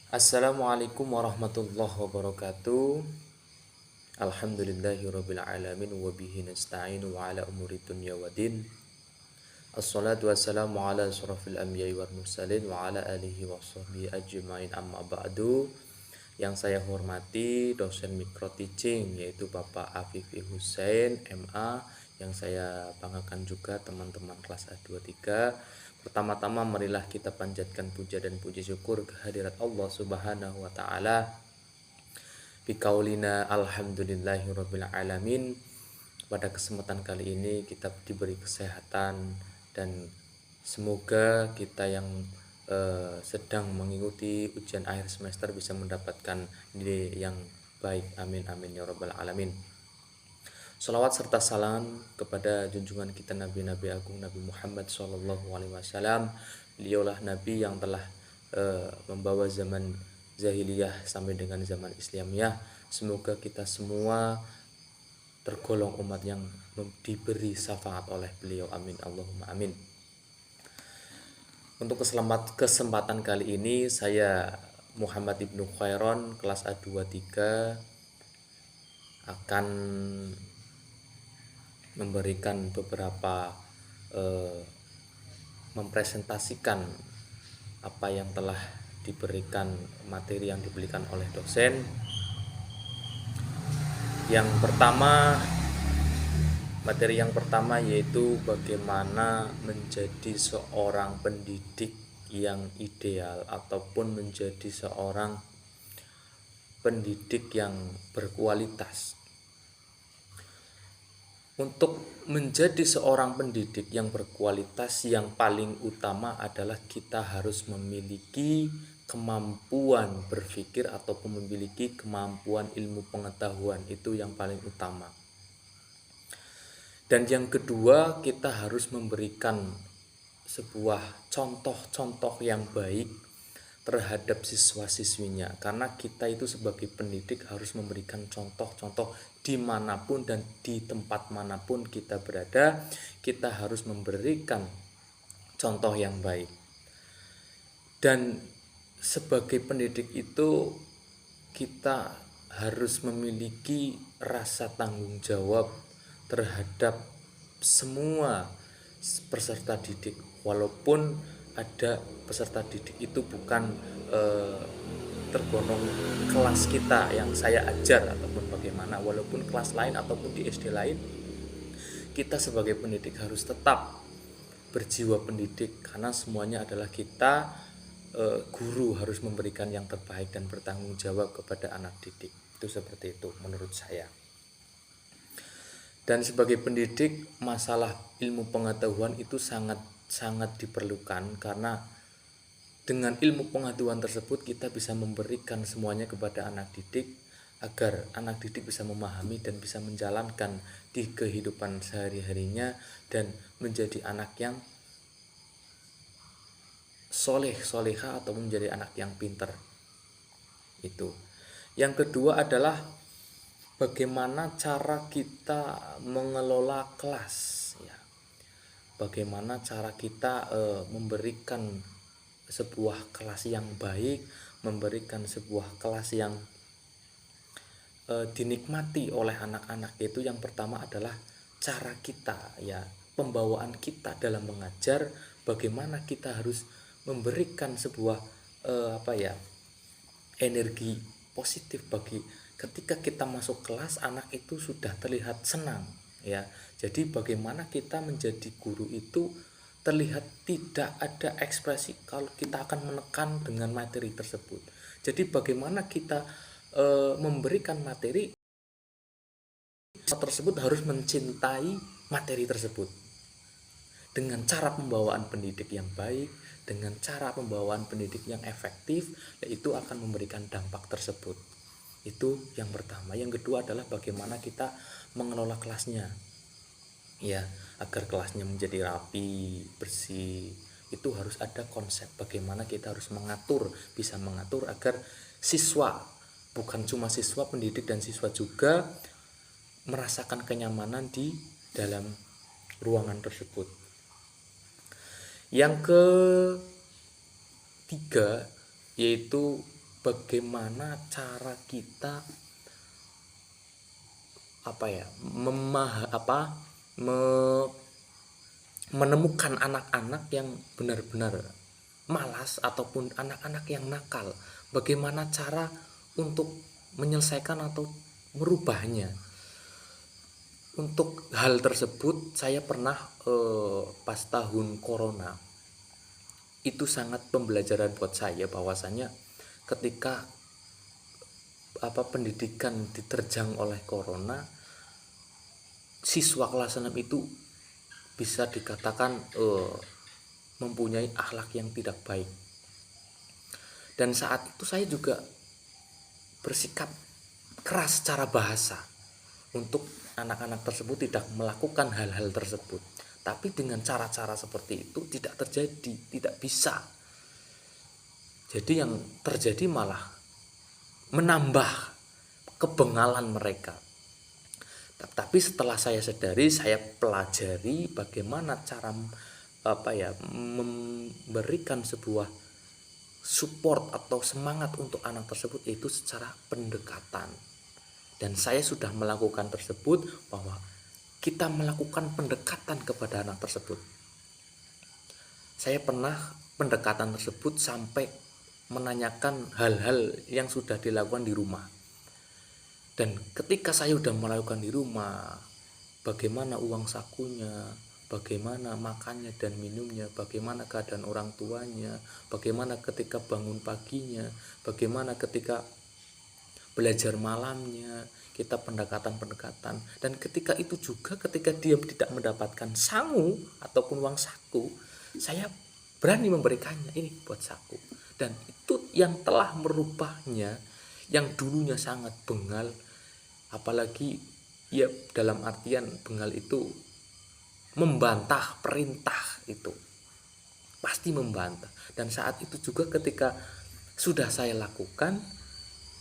Assalamualaikum warahmatullahi wabarakatuh. Alhamdulillahirabbil alamin wa bihi nasta'inu wa ala umuri dunya waddin. Assalatu wassalamu ala asyrafil anbiya'i wal mursalin wa ala alihi washabbihi ajmain amma ba'du. Yang saya hormati dosen micro teaching yaitu Bapak Afifi Hussein MA, yang saya banggakan juga teman-teman kelas A23. Pertama-tama marilah kita panjatkan puja dan puji syukur kehadirat Allah Subhanahu wa taala. Bikaulina alhamdulillahirabbil alamin. Pada kesempatan kali ini kita diberi kesehatan dan semoga kita yang sedang mengikuti ujian akhir semester bisa mendapatkan nilai yang baik. Amin amin ya rabbal alamin. Salawat serta salam kepada junjungan kita Nabi Agung Nabi Muhammad SAW. Beliaulah Nabi yang telah membawa zaman jahiliyah sampai dengan zaman Islamiyah. Semoga kita semua tergolong umat yang diberi syafaat oleh beliau. Amin Allahumma amin. Untuk kesempatan kali ini saya Muhammad Ibnu Khairon kelas A23 akan memberikan beberapa mempresentasikan apa yang telah diberikan, materi yang diberikan oleh dosen. Materi yang pertama yaitu bagaimana menjadi seorang pendidik yang ideal ataupun menjadi seorang pendidik yang berkualitas. Untuk menjadi seorang pendidik yang berkualitas, yang paling utama adalah kita harus memiliki kemampuan berpikir ataupun memiliki kemampuan ilmu pengetahuan. Itu yang paling utama. Dan yang kedua, kita harus memberikan sebuah contoh-contoh yang baik terhadap siswa-siswinya, karena kita itu sebagai pendidik harus memberikan contoh-contoh dimanapun dan di tempat manapun kita berada. Kita harus memberikan contoh yang baik. Dan sebagai pendidik itu kita harus memiliki rasa tanggung jawab terhadap semua peserta didik, walaupun ada peserta didik itu bukan tergolong kelas kita yang saya ajar ataupun bagaimana, walaupun kelas lain ataupun di SD lain, kita sebagai pendidik harus tetap berjiwa pendidik, karena semuanya adalah kita. Guru harus memberikan yang terbaik dan bertanggung jawab kepada anak didik. Itu seperti itu menurut saya. Dan sebagai pendidik, masalah ilmu pengetahuan itu sangat diperlukan, karena dengan ilmu pengetahuan tersebut kita bisa memberikan semuanya kepada anak didik agar anak didik bisa memahami dan bisa menjalankan di kehidupan sehari-harinya dan menjadi anak yang soleha atau menjadi anak yang pintar. Itu. Yang kedua adalah bagaimana cara kita mengelola kelas, ya. Bagaimana cara kita memberikan sebuah kelas yang baik, memberikan sebuah kelas yang dinikmati oleh anak-anak. Itu yang pertama adalah cara kita, ya, pembawaan kita dalam mengajar. Bagaimana kita harus memberikan sebuah energi positif bagi ketika kita masuk kelas, anak itu sudah terlihat senang, ya. Jadi bagaimana kita menjadi guru itu terlihat tidak ada ekspresi kalau kita akan menekan dengan materi tersebut. Jadi bagaimana kita memberikan materi tersebut harus mencintai materi tersebut dengan cara pembawaan pendidik yang baik, dengan cara pembawaan pendidik yang efektif, yaitu akan memberikan dampak tersebut. Itu yang pertama. Yang kedua adalah bagaimana kita mengelola kelasnya, ya, agar kelasnya menjadi rapi, bersih. Itu harus ada konsep bagaimana kita harus bisa mengatur agar siswa, bukan cuma siswa, pendidik dan siswa juga merasakan kenyamanan di dalam ruangan tersebut. Yang ketiga yaitu bagaimana cara kita menemukan anak-anak yang benar-benar malas ataupun anak-anak yang nakal. Bagaimana cara untuk menyelesaikan atau merubahnya. Untuk hal tersebut saya pernah pas tahun corona itu sangat pembelajaran buat saya, bahwasanya ketika pendidikan diterjang oleh corona, siswa kelas 6 itu bisa dikatakan mempunyai akhlak yang tidak baik. Dan saat itu saya juga bersikap keras secara bahasa untuk anak-anak tersebut tidak melakukan hal-hal tersebut. Tapi dengan cara-cara seperti itu tidak terjadi, tidak bisa. Jadi yang terjadi malah menambah kebengalan mereka. Tapi setelah saya sadari, saya pelajari bagaimana cara memberikan sebuah support atau semangat untuk anak tersebut, yaitu secara pendekatan. Dan saya sudah melakukan tersebut, bahwa kita melakukan pendekatan kepada anak tersebut. Saya pernah pendekatan tersebut sampai menanyakan hal-hal yang sudah dilakukan di rumah. Dan ketika saya sudah melakukan di rumah, bagaimana uang sakunya, bagaimana makannya dan minumnya, bagaimana keadaan orang tuanya, bagaimana ketika bangun paginya, bagaimana ketika belajar malamnya, kita pendekatan. Dan ketika itu juga, ketika dia tidak mendapatkan sangu ataupun uang saku, saya berani memberikannya, ini buat saku. Dan itu yang telah merubahnya, yang dulunya sangat bengal, apalagi ya dalam artian bengal itu membantah perintah, itu pasti membantah. Dan saat itu juga ketika sudah saya lakukan,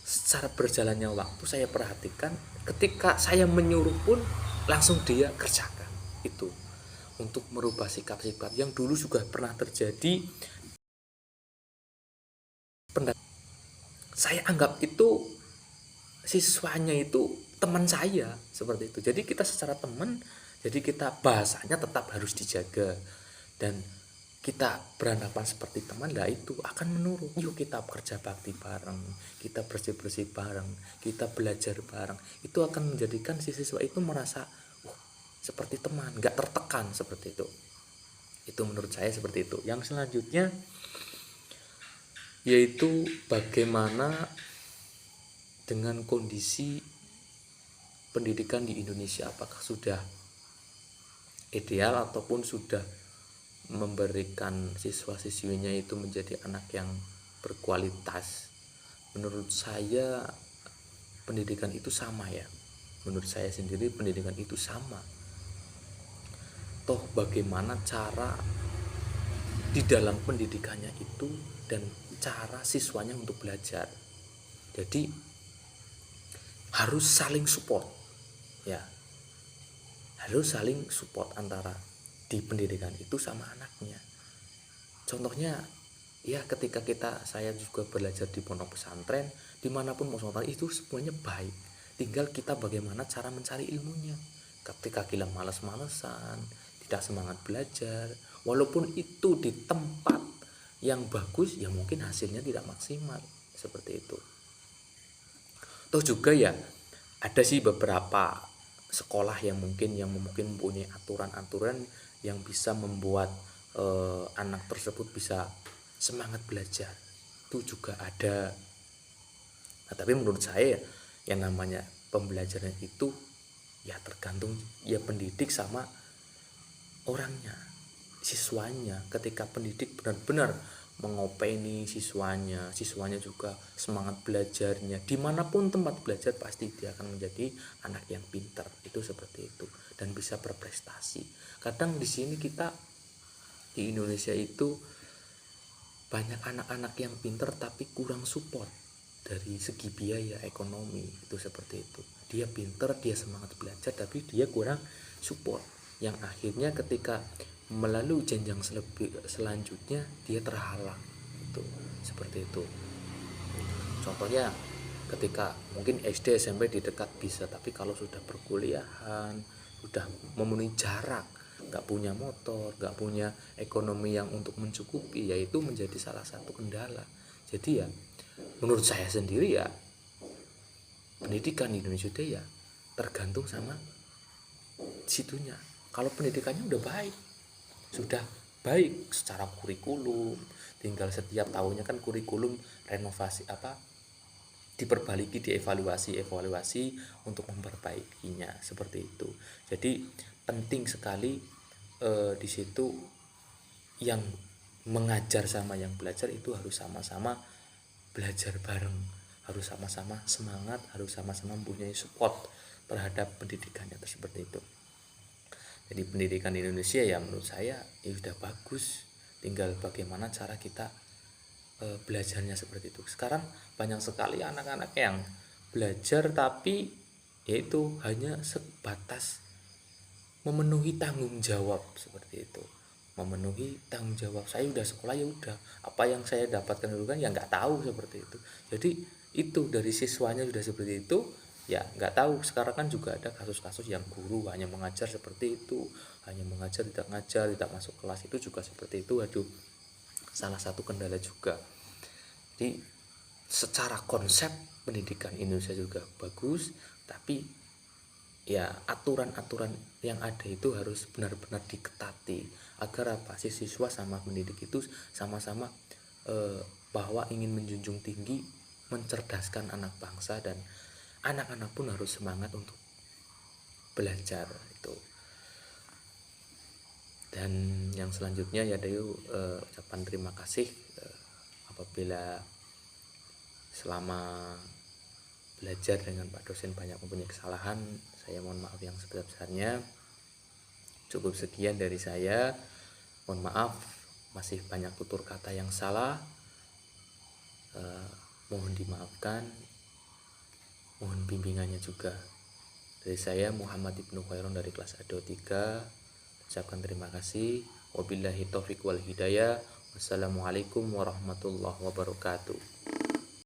secara berjalannya waktu saya perhatikan, ketika saya menyuruh pun langsung dia kerjakan. Itu untuk merubah sikap-sikap yang dulu juga pernah terjadi. Saya anggap itu siswanya itu teman saya, seperti itu. Jadi kita secara teman, jadi kita bahasanya tetap harus dijaga, dan kita beranggapan seperti teman, lah itu akan menurun. Yuk kita kerja bakti bareng, kita bersih-bersih bareng, kita belajar bareng. Itu akan menjadikan si siswa itu merasa seperti teman, gak tertekan, seperti itu. Itu menurut saya seperti itu. Yang selanjutnya yaitu bagaimana dengan kondisi pendidikan di Indonesia, apakah sudah ideal ataupun sudah memberikan siswa-siswinya itu menjadi anak yang berkualitas. Menurut saya pendidikan itu sama ya. Menurut saya sendiri pendidikan itu sama. Toh bagaimana cara di dalam pendidikannya itu dan cara siswanya untuk belajar. Jadi harus saling support ya. Harus saling support antara di pendidikan itu sama anaknya. Contohnya ya ketika saya juga belajar di pondok pesantren, dimanapun pesantren itu semuanya baik, tinggal kita bagaimana cara mencari ilmunya. Ketika kita malas-malesan, tidak semangat belajar, walaupun itu di tempat yang bagus, ya mungkin hasilnya tidak maksimal, seperti itu. Toh juga ya ada sih beberapa sekolah yang mungkin mempunyai aturan-aturan yang bisa membuat anak tersebut bisa semangat belajar. Itu juga ada. Nah, tapi menurut saya yang namanya pembelajaran itu ya tergantung ya pendidik sama orangnya, siswanya. Ketika pendidik benar-benar mengopeni siswanya juga semangat belajarnya, dimanapun tempat belajar pasti dia akan menjadi anak yang pintar. Itu seperti itu, dan bisa berprestasi. Kadang di sini kita di Indonesia itu banyak anak-anak yang pintar tapi kurang support dari segi biaya ekonomi. Itu seperti itu, dia pintar, dia semangat belajar, tapi dia kurang support, yang akhirnya ketika melalui jenjang selanjutnya dia terhalang. Itu seperti itu. Contohnya ketika mungkin SD SMP di dekat bisa, tapi kalau sudah perkuliahan, sudah memenuhi jarak, nggak punya motor, nggak punya ekonomi yang untuk mencukupi, yaitu menjadi salah satu kendala. Jadi ya menurut saya sendiri ya, pendidikan di Indonesia itu ya tergantung sama situnya. Kalau pendidikannya udah baik, sudah baik secara kurikulum, tinggal setiap tahunnya kan kurikulum renovasi diperbaiki, dievaluasi untuk memperbaikinya, seperti itu. Jadi penting sekali di situ yang mengajar sama yang belajar itu harus sama-sama belajar bareng, harus sama-sama semangat, harus sama-sama mempunyai support terhadap pendidikannya seperti itu. Jadi pendidikan di Indonesia ya menurut saya ya sudah bagus, tinggal bagaimana cara kita belajarnya seperti itu. Sekarang banyak sekali anak-anak yang belajar tapi yaitu hanya sebatas memenuhi tanggung jawab seperti itu. Memenuhi tanggung jawab, saya udah sekolah ya udah, apa yang saya dapatkan dulu kan ya nggak tahu seperti itu. Jadi itu dari siswanya sudah seperti itu, ya nggak tahu. Sekarang kan juga ada kasus-kasus yang guru hanya mengajar seperti itu, hanya mengajar tidak ngajar, tidak masuk kelas, itu juga seperti itu. Aduh, salah satu kendala juga. Jadi secara konsep pendidikan Indonesia juga bagus, tapi ya aturan-aturan yang ada itu harus benar-benar diketati agar apa, si siswa sama pendidik itu sama-sama bahwa ingin menjunjung tinggi, mencerdaskan anak bangsa, dan anak-anak pun harus semangat untuk belajar itu. Dan yang selanjutnya ya Dayu, ucapan terima kasih apabila selama belajar dengan Pak dosen banyak mempunyai kesalahan, saya mohon maaf yang sebesar-besarnya. Cukup sekian dari saya, mohon maaf masih banyak tutur kata yang salah, mohon dimaafkan, mohon bimbingannya juga. Dari saya Muhammad Ibnu Khairon dari kelas A23, ucapkan terima kasih. Wabillahi taufiq wal hidayah. Wassalamualaikum warahmatullahi wabarakatuh.